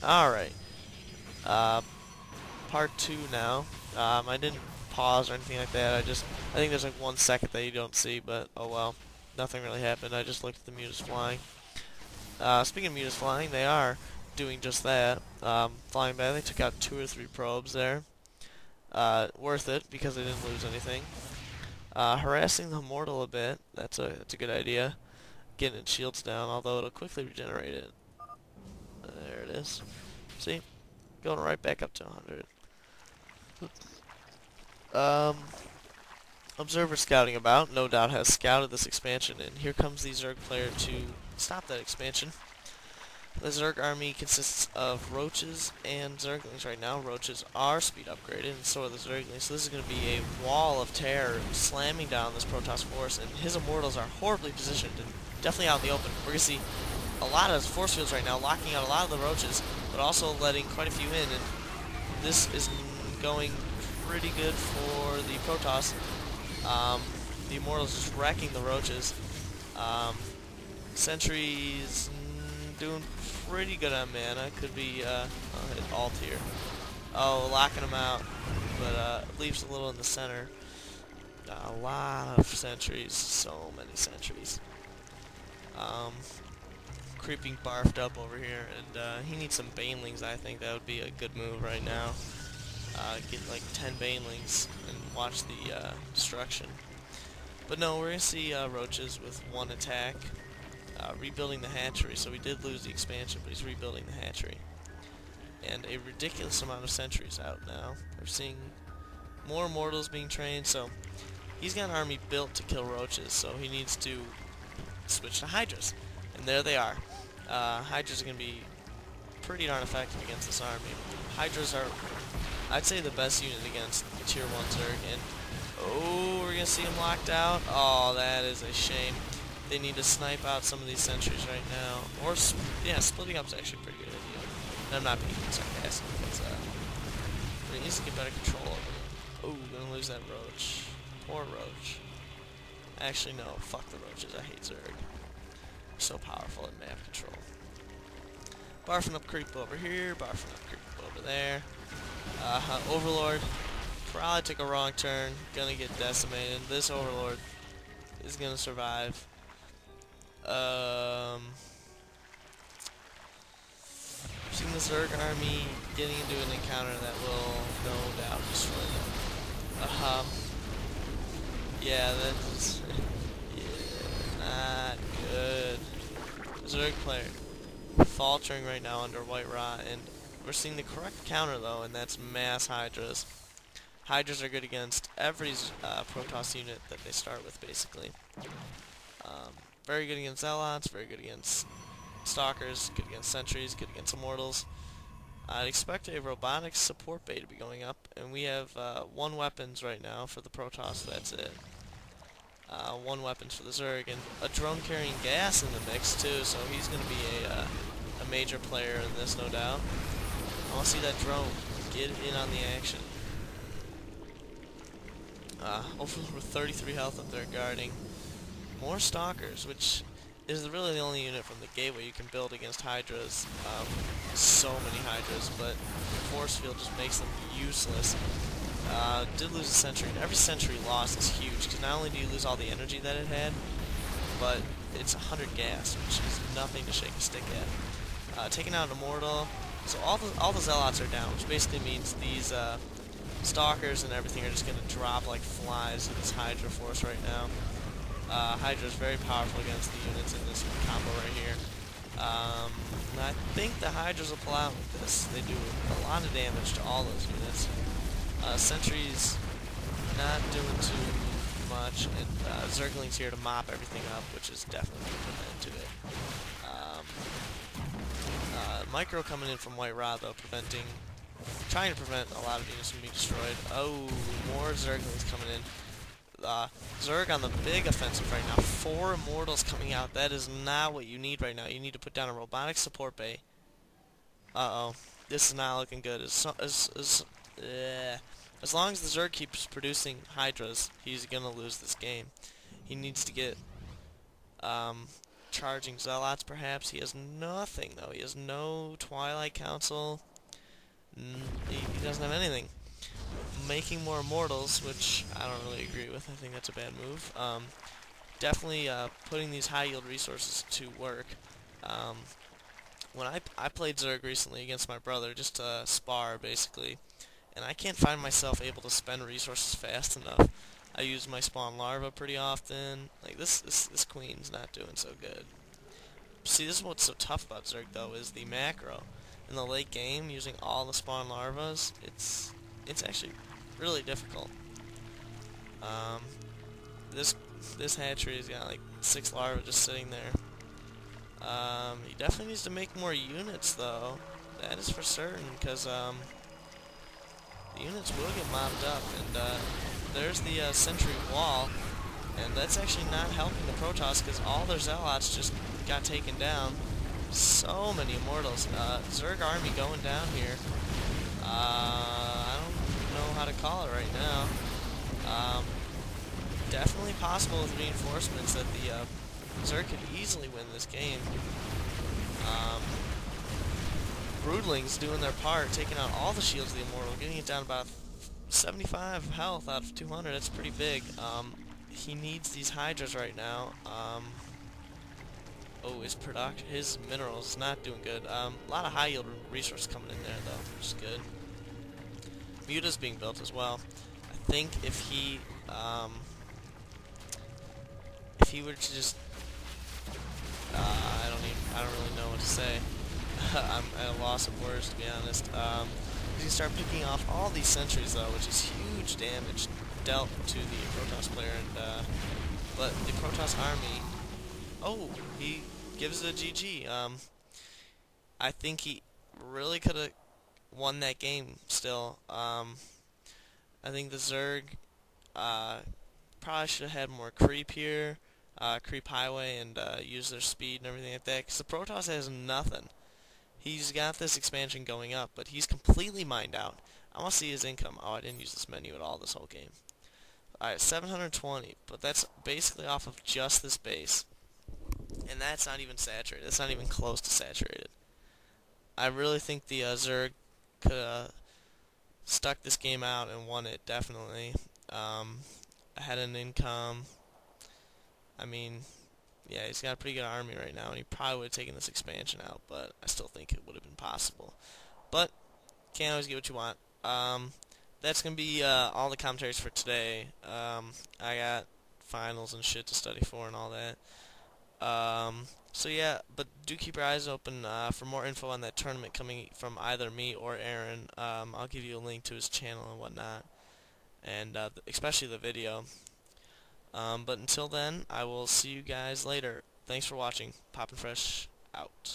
Alright. Uh, part 2 now. I didn't pause or anything like that. I think there's like 1 second that you don't see, but oh well. Nothing really happened. I just looked at the mutas flying. Speaking of mutas flying, they are doing just that. Flying by, they took out 2 or 3 probes there. Worth it because they didn't lose anything. Harassing the mortal a bit. That's a good idea. Getting its shields down, although it'll quickly regenerate it. There it is. See? Going right back up to 100. Observer scouting about, no doubt has scouted this expansion, and here comes the Zerg player to stop that expansion. The Zerg army consists of Roaches and Zerglings right now. Roaches are speed upgraded, and so are the Zerglings, so this is going to be a wall of terror slamming down this Protoss force, and his Immortals are horribly positioned and definitely out in the open. We're going to see a lot of force fields right now, locking out a lot of the Roaches, but also letting quite a few in, and this is going pretty good for the Protoss. The Immortals just wrecking the Roaches. Sentries doing pretty good on mana. Could be, I'll hit alt here. Oh, locking them out, but leaves a little in the center. A lot of sentries, so many sentries. Creeping barfed up over here, and he needs some banelings. I think that would be a good move right now. Get like 10 banelings and watch the destruction. But no, we're gonna see Roaches with 1 attack. Rebuilding the hatchery, so we did lose the expansion, but he's rebuilding the hatchery. And a ridiculous amount of sentries out now. We're seeing more Immortals being trained, so he's got an army built to kill Roaches, so he needs to switch to Hydras. And there they are. Hydras are going to be pretty darn effective against this army. Hydras are, I'd say, the best unit against Tier 1 Zerg, and oh, we're going to see him locked out. Oh, that is a shame. They need to snipe out some of these sentries right now. Or, yeah, splitting up is actually a pretty good idea. And I'm not being sarcastic, because he needs to get better control over them. Oh, gonna lose that Roach. Poor Roach. Actually, no, fuck the Roaches. I hate Zerg. So powerful at map control. Barfing up creep over here, barfing up creep over there. Overlord probably took a wrong turn. Gonna get decimated. This Overlord is gonna survive. Seeing the Zerg army getting into an encounter that will no doubt destroy them. Yeah, that's not good. Zerg player faltering right now under WhiteRa, and we're seeing the correct counter though, and that's mass Hydras. Hydras are good against every Protoss unit that they start with, basically. Very good against Zealots, very good against Stalkers, good against Sentries, good against Immortals. I'd expect a robotics support bay to be going up, and we have 1 weapons right now for the Protoss, that's it. 1 weapons for the Zerg, and a drone carrying gas in the mix too, so he's going to be a major player in this, no doubt. I want to see that drone get in on the action. Overlord with 33 health up there guarding. More Stalkers, which is really the only unit from the gateway you can build against Hydras. So many Hydras, but the force field just makes them useless. Did lose a sentry, and every sentry lost is huge, because not only do you lose all the energy that it had, but it's 100 gas, which is nothing to shake a stick at. Taking out an Immortal, so all the Zealots are down, which basically means these Stalkers and everything are just going to drop like flies to this Hydra force right now. Hydra is very powerful against the units in this combo right here. And I think the Hydras will pull out with this. They do a lot of damage to all those units. Sentries not doing too much, and Zergling's here to mop everything up, which is definitely going to put an end to it. Micro coming in from WhiteRa though, trying to prevent a lot of units from being destroyed. Oh, more Zerglings coming in. Zerg on the big offensive right now. 4 Immortals coming out. That is not what you need right now. You need to put down a robotic support bay. Uh-oh. This is not looking good. As long as the Zerg keeps producing Hydras, he's gonna lose this game. He needs to get charging zealots, perhaps. He has nothing, though. He has no Twilight Council. He doesn't have anything. Making more immortals, which I don't really agree with. I think that's a bad move. Definitely putting these high yield resources to work. When I played Zerg recently against my brother, just to spar basically, and I can't find myself able to spend resources fast enough. I use my spawn larva pretty often. Like this queen's not doing so good. See, this is what's so tough about Zerg though, is the macro. In the late game, using all the spawn larvas, it's actually really difficult. This hatchery has got like 6 larvae just sitting there. He definitely needs to make more units though. That is for certain, because the units will get mobbed up, and there's the sentry wall, and that's actually not helping the Protoss because all their zealots just got taken down. So many immortals. Zerg army going down here. I don't know how to call it right now. Definitely possible with reinforcements that the Zerg could easily win this game. Broodlings doing their part, taking out all the shields of the Immortal, getting it down about 75 health out of 200. That's pretty big. He needs these Hydras right now. Oh, his minerals is not doing good. A lot of high yield resources coming in there though, which is good. Muta's being built as well. I think if he were to just I don't really know what to say. I'm at a loss of words, to be honest. You can start picking off all these sentries though, which is huge damage dealt to the Protoss player, and but the Protoss army, oh, he gives it a GG. I think he really could have won that game still. I think the Zerg probably should have had more creep here, creep highway, and use their speed and everything like that, because the Protoss has nothing. He's got this expansion going up, but he's completely mined out. I want to see his income. Oh, I didn't use this menu at all this whole game. Alright, 720, but that's basically off of just this base. And that's not even saturated. That's not even close to saturated. I really think the Zerg could have stuck this game out and won it, definitely. I had an income. I mean, yeah, he's got a pretty good army right now, and he probably would have taken this expansion out, but I still think it would have been possible. But, can't always get what you want. That's going to be all the commentaries for today. I got finals and shit to study for and all that. So yeah, but do keep your eyes open for more info on that tournament coming from either me or Aaron. I'll give you a link to his channel and whatnot, and especially the video. But until then, I will see you guys later. Thanks for watching. Poppin' Fresh out.